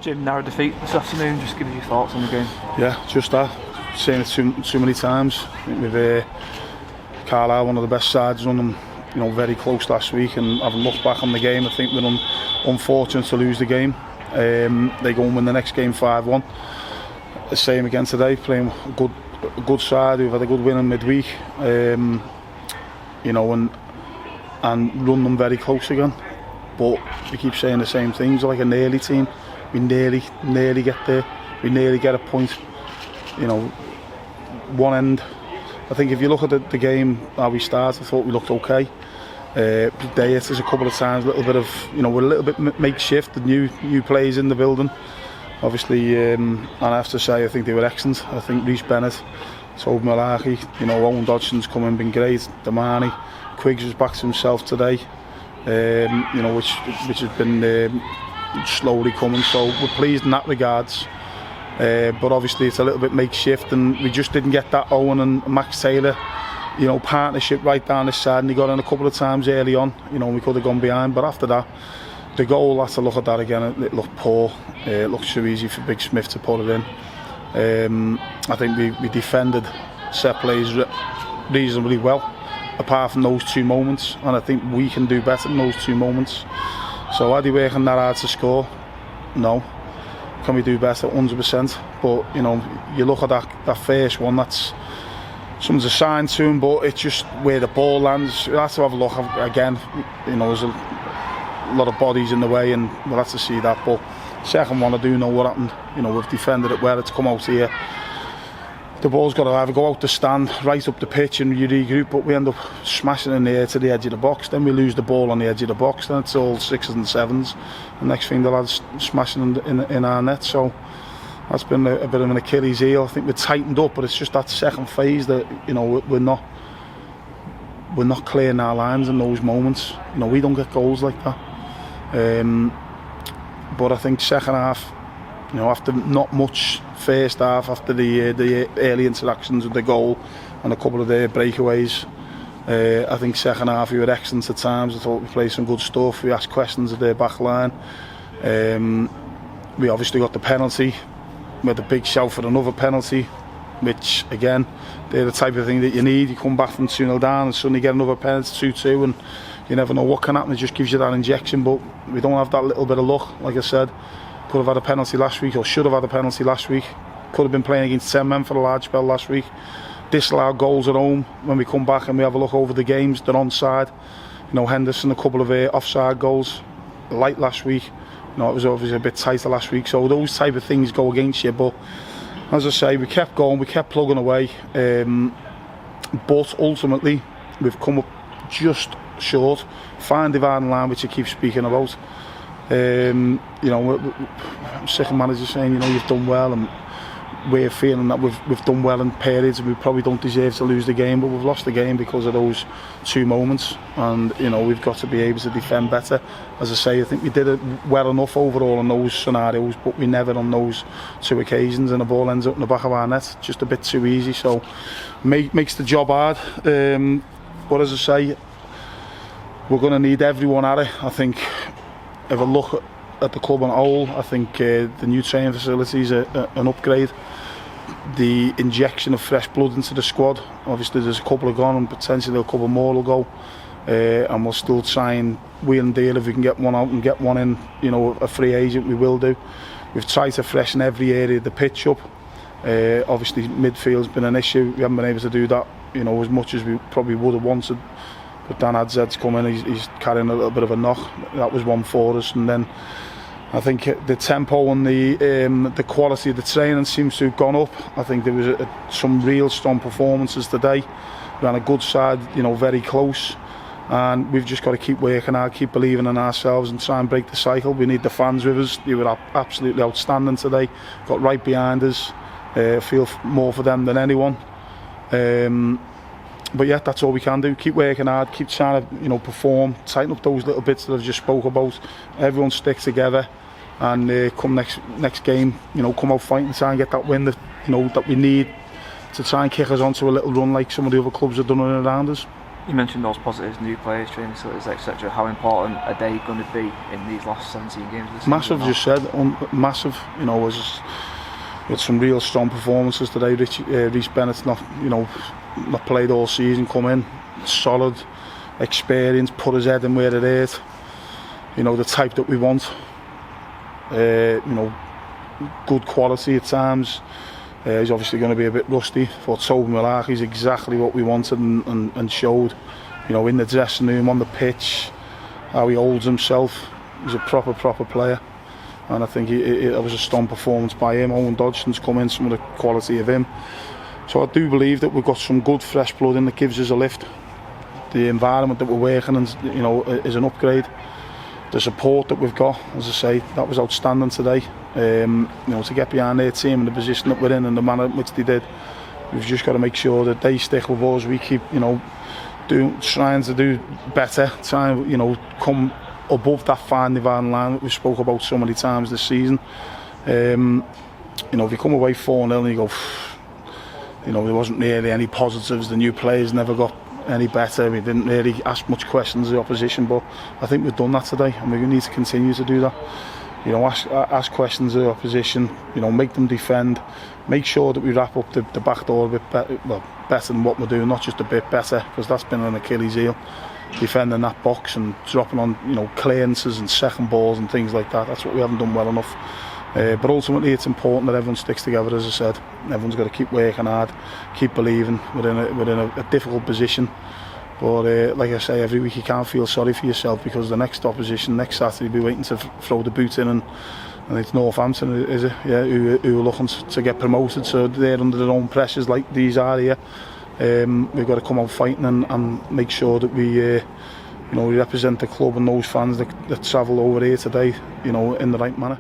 Jim, narrow defeat this afternoon, just give us your thoughts on the game. Yeah, just that. Saying it too many times. I think with Carlisle, one of the best sides, run them, very close last week, and having looked back on the game, I think we're unfortunate to lose the game. They go and win the next game 5-1. The same again today, playing a good side. We've had a good win in midweek, and run them very close again. But we keep saying the same things. We're like a nearly team. We nearly get there. We nearly get a point. One end. I think if you look at the game how we started, I thought we looked okay. They hit us a couple of times, a little bit of, we're a little bit makeshift. The new players in the building, obviously, and I have to say I think they were excellent. I think Rhys Bennett, Toby Malarkey, Owen Dodgson's come in, been great. Damani, Quiggs was back to himself today, which has been slowly coming. So we're pleased in that regards. But obviously it's a little bit makeshift, and we just didn't get that Owen and Max Taylor, partnership right down this side, and he got in a couple of times early on. We could have gone behind, but after that, the goal, I have to look at that again. It looked poor. It looked too easy for Big Smith to put it in. I think we defended set plays reasonably well, apart from those two moments, and I think we can do better in those two moments. So are they working that hard to score? No. Can we do better? 100%. But you look at that first one. That's someone's assigned to him, but it's just where the ball lands. We'll have to have a look again. There's a lot of bodies in the way, and we'll have to see that. But second one, I do know what happened. We've defended it well. It's come out here. The ball's got to either go out the stand, right up the pitch, and you regroup. But we end up smashing in the air to the edge of the box. Then we lose the ball on the edge of the box. Then it's all 6s and 7s. The next thing, the lads smashing in our net. So that's been a bit of an Achilles heel. I think we're tightened up, but it's just that second phase that we're not clearing our lines in those moments. We don't get goals like that. But I think second half, after not much first half, after the early interactions with the goal and a couple of their breakaways, I think second half we were excellent at times. I thought we played some good stuff. We asked questions of their back line. We obviously got the penalty. We had a big shout for another penalty, which again, they're the type of thing that you need. You come back from 2-0 down and suddenly get another penalty, 2-2, and you never know what can happen. It just gives you that injection, but we don't have that little bit of luck. Like I said, could have had a penalty last week, or should have had a penalty last week. Could have been playing against 10 men for a large spell last week. Disallowed goals at home. When we come back and we have a look over the games, they're onside. Henderson, a couple of offside goals light last week. It was obviously a bit tighter last week. So those type of things go against you. But as I say, we kept going, we kept plugging away. But ultimately, we've come up just short. Fine dividing line, which you keep speaking about. I'm sick of managers saying, you've done well, and we're feeling that we've done well in periods, and we probably don't deserve to lose the game, but we've lost the game because of those two moments, and we've got to be able to defend better. As I say, I think we did it well enough overall in those scenarios, but we never on those two occasions, and the ball ends up in the back of our net, just a bit too easy. So makes the job hard. But as I say, we're going to need everyone at it. I think if I look at the club on a whole, I think the new training facilities are an upgrade. The injection of fresh blood into the squad. Obviously there's a couple have gone, and potentially a couple more will go. And we'll still try and wheel and deal if we can get one out and get one in, a free agent, we will do. We've tried to freshen every area of the pitch up. Obviously midfield's been an issue. We haven't been able to do that, as much as we probably would have wanted. But Dan Hadzed's come in, he's carrying a little bit of a knock. That was one for us. And then I think the tempo and the quality of the training seems to have gone up. I think there was some real strong performances today. We ran a good side, very close. And we've just got to keep working hard, keep believing in ourselves, and try and break the cycle. We need the fans with us. They were absolutely outstanding today. Got right behind us. Feel more for them than anyone. But yeah, that's all we can do. Keep working hard, keep trying to perform, tighten up those little bits that I've just spoke about. Everyone stick together, and come next game, come out fighting, try and get that win that that we need to try and kick us onto a little run like some of the other clubs have done around us. You mentioned those positives, new players, training facilities, etc. How important are they going to be in these last 17 games of the season? Massive, just said, massive. You know, with some real strong performances today. Rhys Bennett's not played all season, come in, solid, experience, put his head in where it is. You know, the type that we want. You know, good quality at times. He's obviously going to be a bit rusty. For Toby Malaki's exactly what we wanted and showed. You know, in the dressing room, on the pitch, how he holds himself. He's a proper player. And I think it was a strong performance by him. Owen Dodgson's come in, some of the quality of him. So I do believe that we've got some good fresh blood in that gives us a lift. The environment that we're working in, you know, is an upgrade. The support that we've got, as I say, that was outstanding today. You know, to get behind their team in the position that we're in and the manner in which they did, we've just got to make sure that they stick with us. We keep, you know, trying to do better, trying, you know, come above that fine dividing line that we spoke about so many times this season. You know, if you come away 4-0 and you go, you know, there wasn't really any positives. The new players never got any better. We didn't really ask much questions of the opposition, but I think we've done that today, and we need to continue to do that. You know, ask questions of the opposition. You know, make them defend. Make sure that we wrap up the back door a bit better, well, better than what we're doing, not just a bit better, because that's been an Achilles heel. Defending that box and dropping on, you know, clearances and second balls and things like that. That's what we haven't done well enough. But ultimately, it's important that everyone sticks together. As I said, everyone's got to keep working hard, keep believing. We're in a difficult position, but like I say, every week you can't feel sorry for yourself, because the next opposition next Saturday will be waiting to throw the boot in, and it's Northampton, is it? Yeah, who are looking to get promoted, so they're under their own pressures like these are here. We've got to come out fighting and make sure that we, you know, we represent the club and those fans that travel over here today, you know, in the right manner.